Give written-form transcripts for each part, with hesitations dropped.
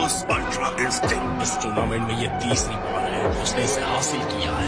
Pegasus ultra instinct. इस tournament में ये तीसरी बार है उसने इसे हासिल किया है।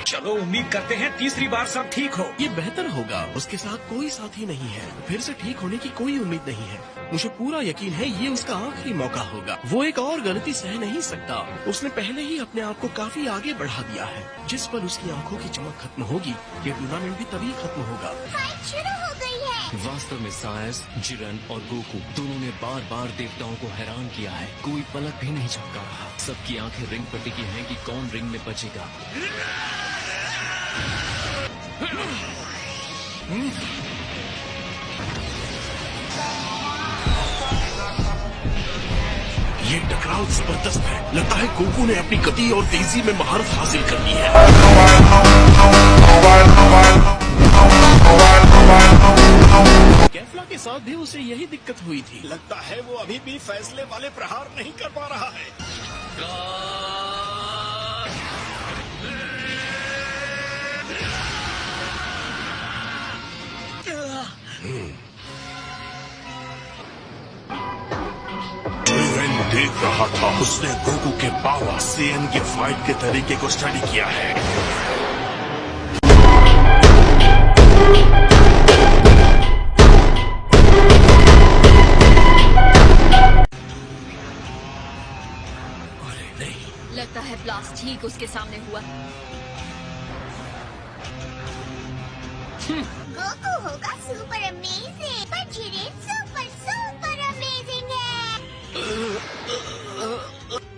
चलो उम्मीद करते हैं तीसरी बार सब ठीक हो। ये बेहतर होगा। उसके साथ कोई साथी नहीं है, फिर से ठीक होने की कोई उम्मीद नहीं है। मुझे पूरा यकीन है ये उसका आखिरी मौका होगा। वो एक और गलती सह नहीं सकता। उसने पहले ही अपने आप को काफी आगे बढ़ा दिया है। जिस पर उसकी आंखों की चमक खत्म होगी, ये टूर्नामेंट भी तभी खत्म होगा। फाइट शुरू हो गई है। वास्तव में सायस, जिरन और गोकू दोनों ने बार बार देवताओं को हैरान किया है। कोई पलक भी नहीं झपका रहा। सबकी आंखें रिंग पर टिकी हैं कि कौन रिंग में बचेगा। ये टकराव जबरदस्त है। लगता है गोकू ने अपनी गति और तेजी में महारत हासिल कर ली है। कैफला के साथ भी उसे यही दिक्कत हुई थी। लगता है वो अभी भी फैसले वाले प्रहार नहीं कर पा रहा है। देख रहा था, उसने गोकू के पावर सेन के फाइट के तरीके को स्टडी किया है। अरे नहीं, लगता है ब्लास्ट ठीक उसके सामने हुआ। गोकू होगा सुपर अमेजिंग, पर जिरेन सुपर सुपर अमेजिंग है।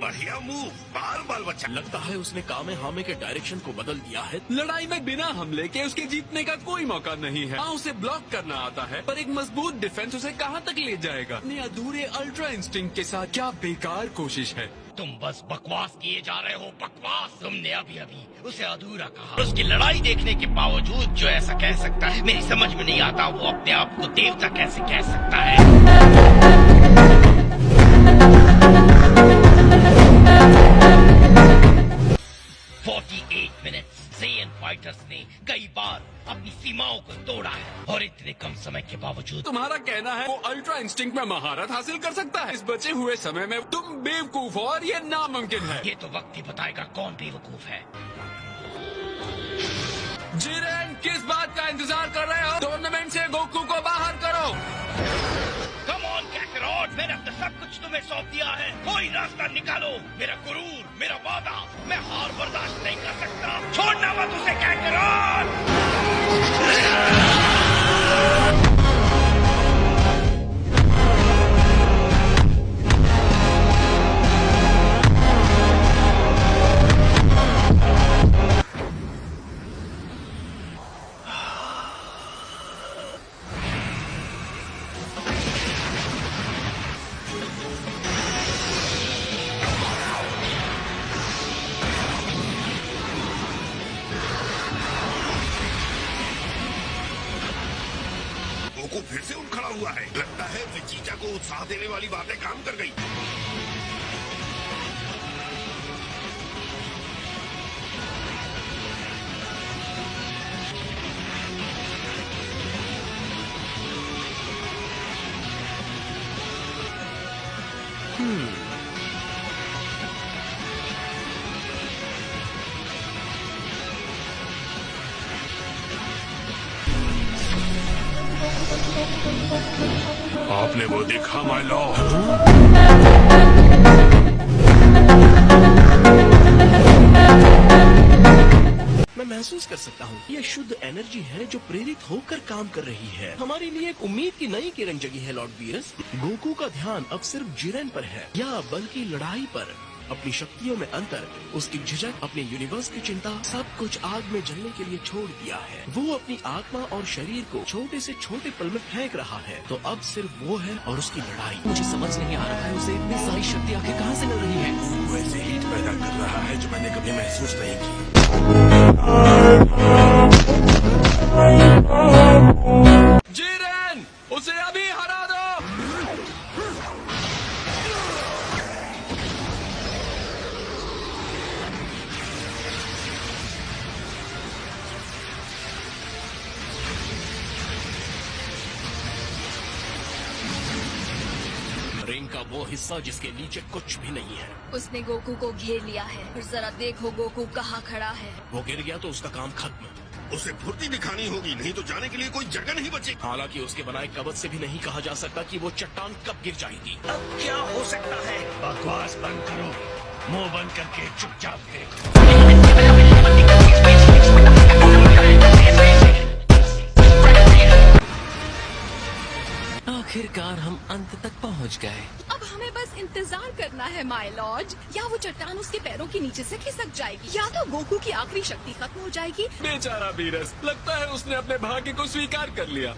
बढ़िया मूव, बाल बच्चा। लगता है उसने कामे हामे के डायरेक्शन को बदल दिया है। लड़ाई में बिना हमले के उसके जीतने का कोई मौका नहीं है। हाँ, उसे ब्लॉक करना आता है, पर एक मजबूत डिफेंस उसे कहाँ तक ले जाएगा। अपने अधूरे अल्ट्रा इंस्टिंक्ट के साथ क्या बेकार कोशिश है। तुम बस बकवास किए जा रहे हो, बकवास। तुमने अभी अभी उसे अधूरा कहा। उसकी लड़ाई देखने के बावजूद जो ऐसा कह सकता है, मेरी समझ में नहीं आता वो अपने आप को देवता कैसे कह सकता है। 48 मिनट्स सेयन फाइटर्स ने कई बार अपनी सीमाओं को तोड़ा है, और इतने कम समय के बावजूद तुम्हारा कहना है वो अल्ट्रा इंस्टिंक्ट में महारत हासिल कर सकता है। इस बचे हुए समय में तुम बेवकूफ हो और ये नामुमकिन है। ये तो वक्त ही बताएगा कौन बेवकूफ है। जिरेन, किस बात का इंतजार कर रहे हो? टूर्नामेंट से गोकू को बाहर करो। कम ऑन कैकरॉट, मैंने अब तक सब कुछ तुम्हें सौंप दिया है। कोई रास्ता निकालो। मेरा गुरूर, मेरा वादा, मैं हार बर्दाश्त नहीं कर सकता। छोड़ना मत उसे कैकरॉट। गोकू फिर से उठ खड़ा हुआ है। लगता है विचीचा को उत्साह देने वाली बातें काम कर गई। आपने वो देखा माय लॉर्ड? मैं महसूस कर सकता हूँ ये शुद्ध एनर्जी है जो प्रेरित होकर काम कर रही है। हमारे लिए एक उम्मीद की नई किरण जगी है लॉर्ड वीरस। गोकू का ध्यान अब सिर्फ जिरेन पर है, या बल्कि लड़ाई पर। अपनी शक्तियों में अंतर, उसकी झिझक, अपने यूनिवर्स की चिंता, सब कुछ आग में जलने के लिए छोड़ दिया है। वो अपनी आत्मा और शरीर को छोटे से छोटे पल में फेंक रहा है। तो अब सिर्फ वो है और उसकी लड़ाई। मुझे समझ नहीं आ रहा है उसे इतनी सारी शक्ति आखिर कहाँ से मिल रही है। वैसे हीट पैदा कर रहा है जो मैंने कभी महसूस नहीं की। जिरेन, उसे अभी हरा दो। रिंग का वो हिस्सा जिसके नीचे कुछ भी नहीं है। उसने गोकू को घेर लिया है और जरा देखो गोकू कहाँ खड़ा है। वो गिर गया तो उसका काम खत्म। उसे फुर्ती दिखानी होगी, नहीं तो जाने के लिए कोई जगह नहीं बचेगी। हालांकि उसके बनाए कवच से भी नहीं कहा जा सकता कि वो चट्टान कब गिर जाएगी। अब क्या हो सकता है? बकवास बंद करो, मुंह बंद करके चुपचाप देखो। आखिरकार हम अंत तक पहुंच गए। अब हमें बस इंतजार करना है माय लॉर्ड। या वो चट्टान उसके पैरों के नीचे से खिसक जाएगी, या तो गोकू की आखिरी शक्ति खत्म हो जाएगी। बेचारा बीरस, लगता है उसने अपने भाग्य को स्वीकार कर लिया।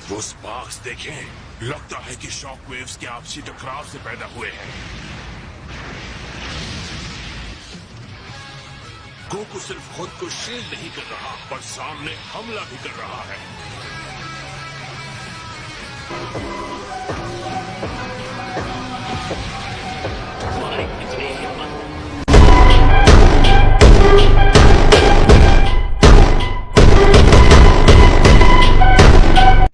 वो स्पार्क्स देखें, लगता है कि शॉक वेव्स के आपसी टकराव से पैदा हुए हैं। गोकू सिर्फ खुद को शील्ड नहीं कर रहा, पर सामने हमला भी कर रहा है। तुम्हारी कितनी हिम्मत!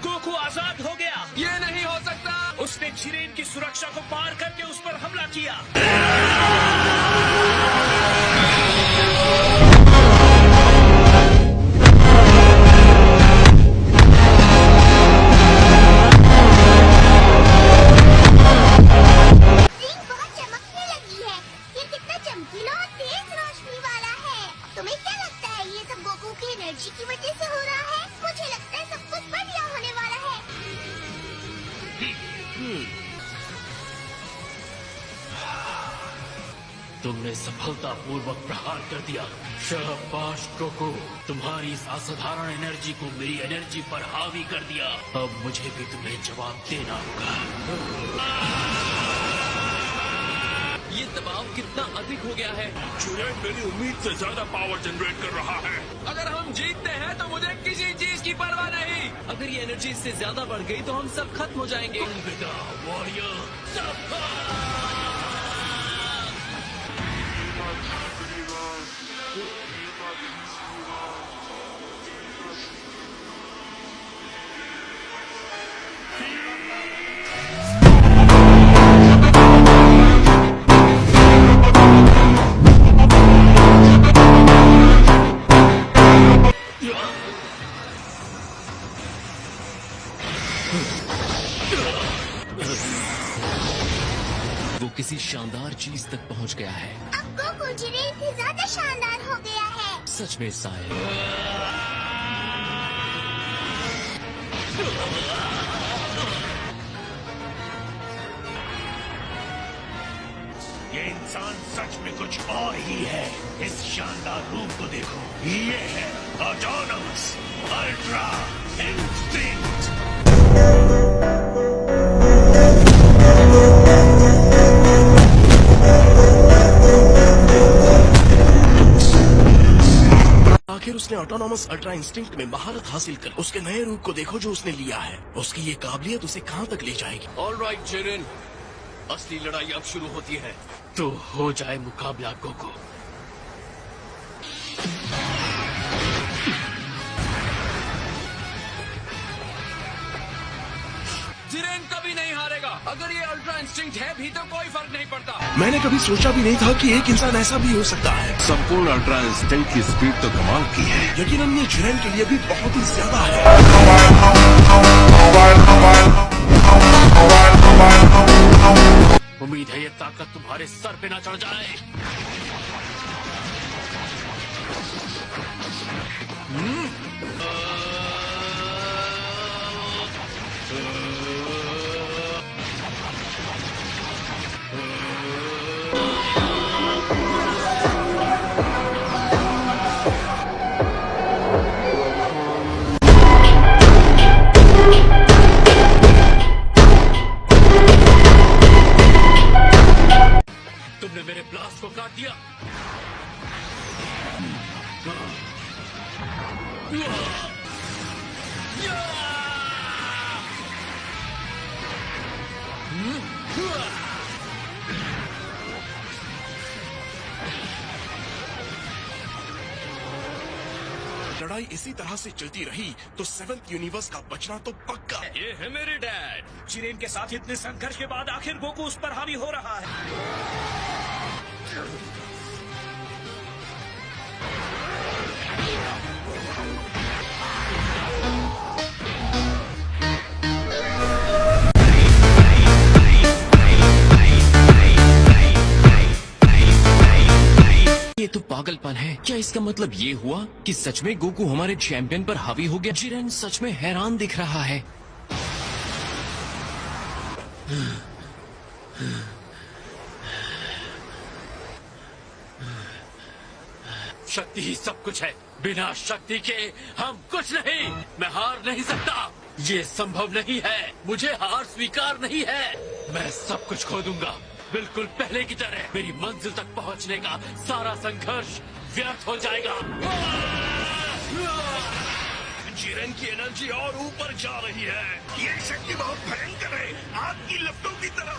गोकू आजाद हो गया। ये नहीं हो सकता। उसने जिरेन की सुरक्षा को पार करके उस पर हमला किया। रिंग बहुत चमकने लगी है। ये कितना चमकीला और तेज रोशनी वाला है। तुम्हें क्या लगता है ये सब गोकू की एनर्जी की वजह से हो रहा है? मुझे लगता है सब कुछ बढ़िया होने वाला है। तुमने सफलतापूर्वक प्रहार कर दिया। शाबाश गोकू, तुम्हारी इस असाधारण एनर्जी को मेरी एनर्जी पर हावी कर दिया। अब मुझे भी तुम्हें जवाब देना होगा। ये दबाव कितना अधिक हो गया है। जिरेन मेरी उम्मीद से ज्यादा पावर जनरेट कर रहा है। अगर हम जीतते हैं तो मुझे किसी चीज की परवाह नहीं। अगर ये एनर्जी इससे ज्यादा बढ़ गई तो हम सब खत्म हो जाएंगे। अलविदा वॉरियर। वो किसी शानदार चीज तक पहुंच गया है। अब गोकू जिरेन से ज्यादा शानदार हो गया है। सच में साहिब। ये इंसान सच में कुछ और ही है। इस शानदार रूप को देखो, ये है ऑटोनमस अल्ट्रा इंस्टिंक्ट। आखिर उसने ऑटोनॉमस अल्ट्रा इंस्टिंक्ट में महारत हासिल कर उसके नए रूप को देखो जो उसने लिया है। उसकी ये काबिलियत उसे कहां तक ले जाएगी। ऑलराइट जिरेन, असली लड़ाई अब शुरू होती है। तो हो जाए मुकाबला गोकू। जिरेन कभी नहीं हारेगा। अगर ये अल्ट्रा इंस्टिंक्ट है भी तो कोई फर्क नहीं पड़ता। मैंने कभी सोचा भी नहीं था कि एक इंसान ऐसा भी हो सकता है। संपूर्ण अल्ट्रा इंस्टिंक्ट की स्पीड तो कमाल की है। यकीनन ये जिरेन के लिए भी बहुत ही ज्यादा है। उम्मीद है ये ताकत तुम्हारे सर पे ना चढ़ जाए। लड़ाई इसी तरह से चलती रही तो 7th यूनिवर्स का बचना तो पक्का है। ये है मेरे डैड। जिरेन के साथ इतने संघर्ष के बाद आखिर गोकू उस पर हावी हो रहा है। ये तो पागलपन है। क्या इसका मतलब ये हुआ कि सच में गोकू हमारे चैंपियन पर हावी हो गया? जिरेन सच में हैरान दिख रहा है। शक्ति ही सब कुछ है। बिना शक्ति के हम कुछ नहीं। मैं हार नहीं सकता। ये संभव नहीं है। मुझे हार स्वीकार नहीं है। मैं सब कुछ खो दूंगा, बिल्कुल पहले की तरह। मेरी मंजिल तक पहुंचने का सारा संघर्ष व्यर्थ हो जाएगा। जिरेन की एनर्जी और ऊपर जा रही है। ये शक्ति बहुत भयंकर है, आग की लपटों की तरह।